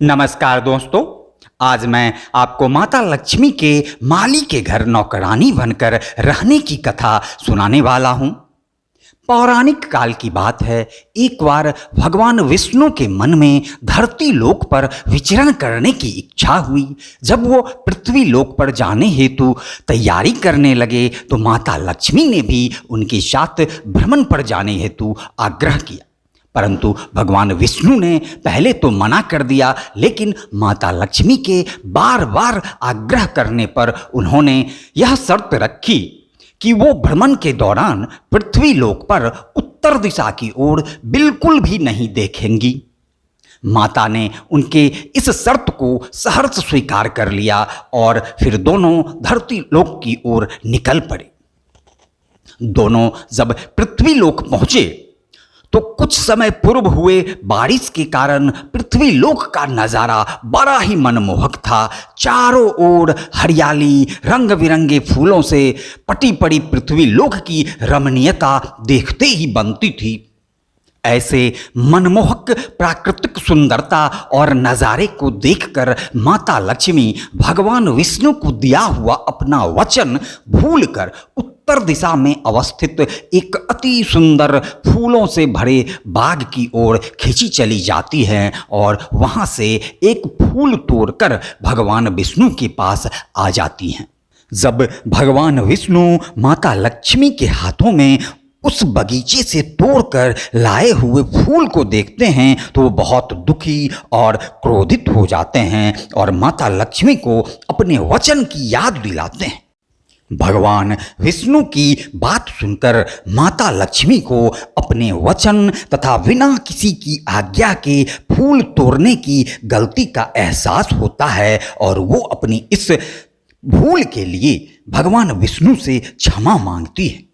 नमस्कार दोस्तों। आज मैं आपको माता लक्ष्मी के माली के घर नौकरानी बनकर रहने की कथा सुनाने वाला हूं। पौराणिक काल की बात है। एक बार भगवान विष्णु के मन में धरती लोक पर विचरण करने की इच्छा हुई। जब वो पृथ्वी लोक पर जाने हेतु तैयारी करने लगे तो माता लक्ष्मी ने भी उनके साथ भ्रमण पर जाने हेतु आग्रह किया, परंतु भगवान विष्णु ने पहले तो मना कर दिया, लेकिन माता लक्ष्मी के बार बार आग्रह करने पर उन्होंने यह शर्त रखी कि वो भ्रमण के दौरान पृथ्वी लोक पर उत्तर दिशा की ओर बिल्कुल भी नहीं देखेंगी। माता ने उनके इस शर्त को सहर्ष स्वीकार कर लिया और फिर दोनों धरती लोक की ओर निकल पड़े। दोनों जब पृथ्वी लोक पहुंचे तो कुछ समय पूर्व हुए बारिश के कारण पृथ्वी लोक का नज़ारा बड़ा ही मनमोहक था। चारों ओर हरियाली, रंग बिरंगे फूलों से पटी पड़ी पृथ्वी लोक की रमणीयता देखते ही बनती थी। ऐसे मनमोहक प्राकृतिक सुंदरता और नज़ारे को देखकर माता लक्ष्मी भगवान विष्णु को दिया हुआ अपना वचन भूलकर उत्तर दिशा में अवस्थित एक अति सुंदर फूलों से भरे बाग की ओर खींची चली जाती हैं और वहां से एक फूल तोड़कर भगवान विष्णु के पास आ जाती हैं। जब भगवान विष्णु माता लक्ष्मी के हाथों में उस बगीचे से तोड़कर लाए हुए फूल को देखते हैं तो वो बहुत दुखी और क्रोधित हो जाते हैं और माता लक्ष्मी को अपने वचन की याद दिलाते हैं। भगवान विष्णु की बात सुनकर माता लक्ष्मी को अपने वचन तथा बिना किसी की आज्ञा के फूल तोड़ने की गलती का एहसास होता है और वो अपनी इस भूल के लिए भगवान विष्णु से क्षमा मांगती है।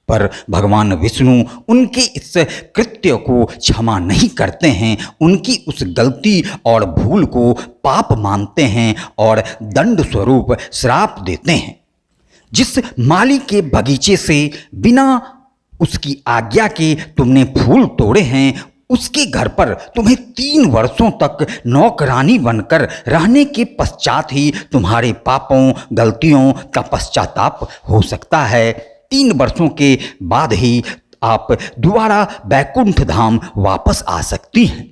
पर भगवान विष्णु उनके इस कृत्य को क्षमा नहीं करते हैं, उनकी उस गलती और भूल को पाप मानते हैं और दंड स्वरूप श्राप देते हैं। जिस माली के बगीचे से बिना उसकी आज्ञा के तुमने फूल तोड़े हैं, उसके घर पर तुम्हें 3 वर्षों तक नौकरानी बनकर रहने के पश्चात ही तुम्हारे पापों गलतियों का पश्चाताप हो सकता है। 3 वर्षों के बाद ही आप दोबारा बैकुंठ धाम वापस आ सकती हैं।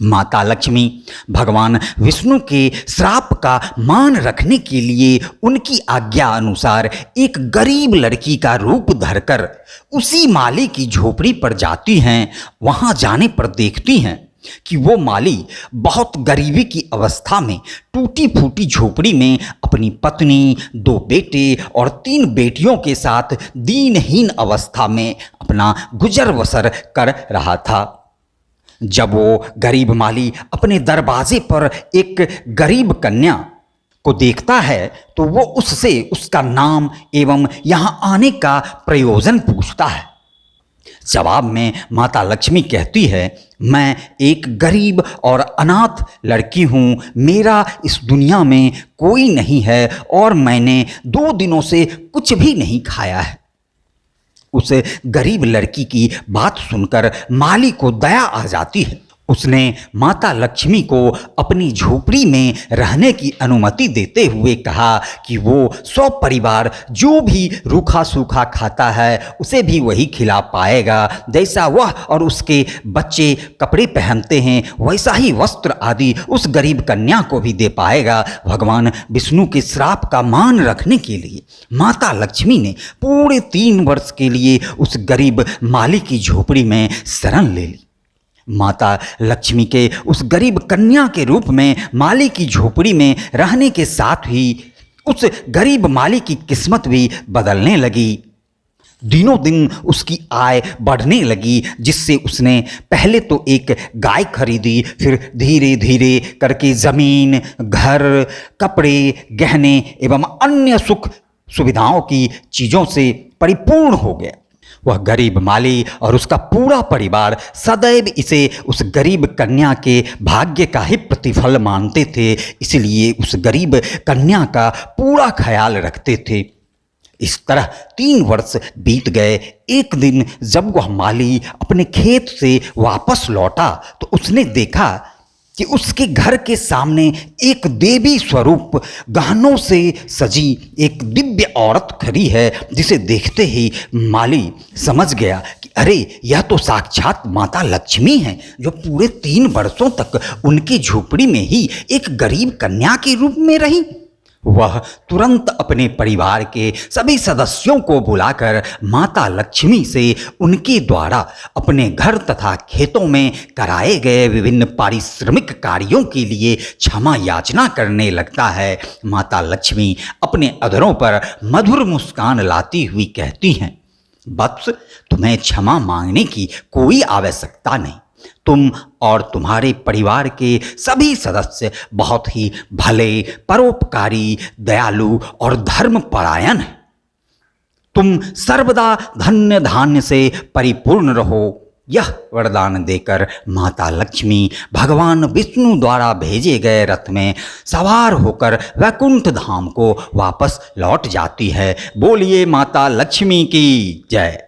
माता लक्ष्मी भगवान विष्णु के श्राप का मान रखने के लिए उनकी आज्ञा अनुसार एक गरीब लड़की का रूप धरकर उसी माली की झोपड़ी पर जाती हैं। वहां जाने पर देखती हैं कि वो माली बहुत गरीबी की अवस्था में टूटी फूटी झोपड़ी में अपनी पत्नी, 2 बेटे और 3 बेटियों के साथ दीनहीन अवस्था में अपना गुजर बसर कर रहा था। जब वो गरीब माली अपने दरवाजे पर एक गरीब कन्या को देखता है तो वो उससे उसका नाम एवं यहाँ आने का प्रयोजन पूछता है। जवाब में माता लक्ष्मी कहती है, मैं एक गरीब और अनाथ लड़की हूँ, मेरा इस दुनिया में कोई नहीं है और मैंने 2 दिनों से कुछ भी नहीं खाया है। उस गरीब लड़की की बात सुनकर माली को दया आ जाती है। उसने माता लक्ष्मी को अपनी झोपड़ी में रहने की अनुमति देते हुए कहा कि वो सपरिवार जो भी रूखा सूखा खाता है उसे भी वही खिला पाएगा, जैसा वह और उसके बच्चे कपड़े पहनते हैं वैसा ही वस्त्र आदि उस गरीब कन्या को भी दे पाएगा। भगवान विष्णु के श्राप का मान रखने के लिए माता लक्ष्मी ने पूरे 3 वर्ष के लिए उस गरीब माली की झोपड़ी में शरण ले ली। माता लक्ष्मी के उस गरीब कन्या के रूप में माली की झोपड़ी में रहने के साथ ही उस गरीब माली की किस्मत भी बदलने लगी। दिनों दिन उसकी आय बढ़ने लगी, जिससे उसने पहले तो एक गाय खरीदी, फिर धीरे धीरे करके ज़मीन, घर, कपड़े, गहने एवं अन्य सुख सुविधाओं की चीज़ों से परिपूर्ण हो गया। वह गरीब माली और उसका पूरा परिवार सदैव इसे उस गरीब कन्या के भाग्य का ही प्रतिफल मानते थे, इसलिए उस गरीब कन्या का पूरा ख्याल रखते थे। इस तरह 3 वर्ष बीत गए। एक दिन जब वह माली अपने खेत से वापस लौटा तो उसने देखा कि उसके घर के सामने एक देवी स्वरूप गहनों से सजी एक दिव्य औरत खड़ी है, जिसे देखते ही माली समझ गया कि अरे यह तो साक्षात माता लक्ष्मी हैं, जो पूरे 3 वर्षों तक उनकी झोपड़ी में ही एक गरीब कन्या के रूप में रही। वह तुरंत अपने परिवार के सभी सदस्यों को बुलाकर माता लक्ष्मी से उनके द्वारा अपने घर तथा खेतों में कराए गए विभिन्न पारिश्रमिक कार्यों के लिए क्षमा याचना करने लगता है। माता लक्ष्मी अपने अधरों पर मधुर मुस्कान लाती हुई कहती हैं, वत्स, तुम्हें क्षमा मांगने की कोई आवश्यकता नहीं। तुम और तुम्हारे परिवार के सभी सदस्य बहुत ही भले, परोपकारी, दयालु और धर्मपरायण हैं। तुम सर्वदा धन्य धान्य से परिपूर्ण रहो। यह वरदान देकर माता लक्ष्मी भगवान विष्णु द्वारा भेजे गए रथ में सवार होकर वैकुंठ धाम को वापस लौट जाती है। बोलिए माता लक्ष्मी की जय।